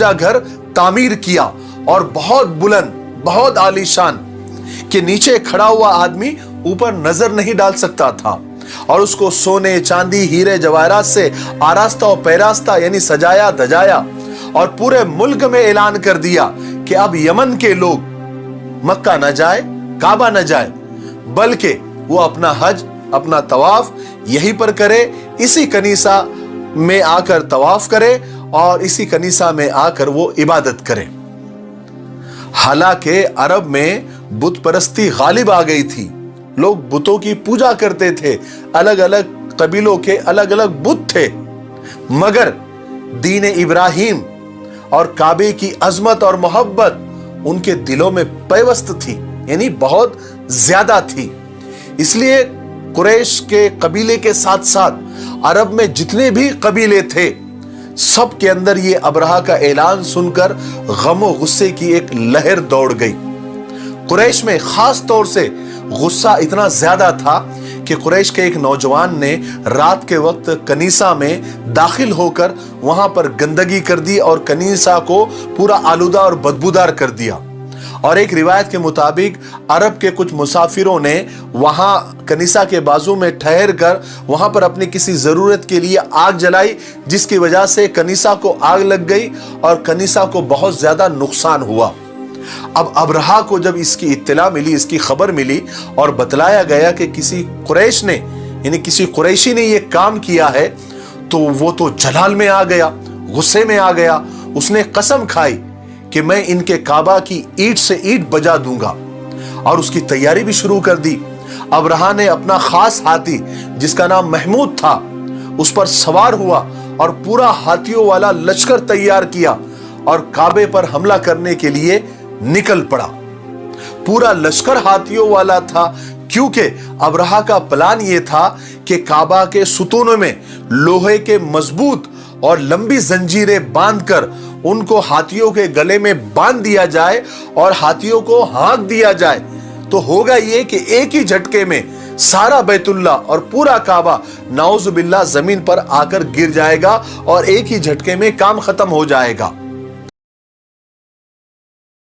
घर तामीर किया और बहुत बुलंद, बहुत आलीशान, कि नीचे खड़ा हुआ आदमी ऊपर नजर नहीं डाल सकता था, और उसको सोने, चांदी, हीरे जवाहरात से आरास्ता और पैरास्ता यानी सजाया धजाया, और पूरे मुल्क में ऐलान कर दिया कि अब यमन के लोग मक्का न जाए, काबा न जाए, बल्कि वो अपना हज, अपना तवाफ यहीं पर करे, इसी कनीसा में आकर तवाफ करे और इसी कनीसा में आकर वो इबादत करे। हालांकि अरब में बुत परस्ती गालिब आ गई थी, लोग बुतों की पूजा करते थे, अलग अलग कबीलों के अलग अलग बुत थे, मगर दीन इब्राहिम और काबे की अजमत और मोहब्बत उनके दिलों में पैवस्त थी, यानी बहुत ज्यादा थी। इसलिए कुरैश के कबीले के साथ साथ अरब में जितने भी कबीले थे, सब के अंदर ये अबरहा का ऐलान सुनकर गम और गुस्से की एक लहर दौड़ गई। कुरैश में खास तौर से गुस्सा इतना ज्यादा था कि कुरैश के एक नौजवान ने रात के वक्त कनीसा में दाखिल होकर वहां पर गंदगी कर दी और कनीसा को पूरा आलूदा और बदबूदार कर दिया। और एक रिवायत के मुताबिक अरब के कुछ मुसाफिरों ने वहां कनीसा के बाजू में ठहर कर वहां पर अपनी किसी जरूरत के लिए आग जलाई, जिसकी वजह से कनीसा को आग लग गई और कनीसा को बहुत ज्यादा नुकसान हुआ। अब अबरहा को जब इसकी इत्तला मिली, इसकी खबर मिली और बतलाया गया कि किसी कुरैश ने, यानी किसी कुरैशी ने यह काम किया है, तो वो तो जलाल में आ गया, गुस्से में आ गया। उसने कसम खाई कि मैं इनके काबा की ईंट से ईंट बजा दूंगा, और उसकी तैयारी भी शुरू कर दी। अबरहा ने अपना खास हाथी, जिसका नाम महमूद था, उस पर सवार हुआ और पूरा हाथियों वाला लश्कर तैयार किया और काबे पर हमला करने के लिए निकल पड़ा। पूरा लश्कर हाथियों वाला था, क्योंकि अबरहा का प्लान यह था कि काबा के सुतूनों में लोहे के मजबूत और लंबी जंजीरें बांधकर उनको हाथियों के गले में बांध दिया जाए और हाथियों को हाँक दिया जाए, तो होगा ये कि एक ही झटके में सारा बैतुल्ला और पूरा काबा नाउजुबिल्लाह जमीन पर आकर गिर जाएगा और एक ही झटके में काम खत्म हो जाएगा।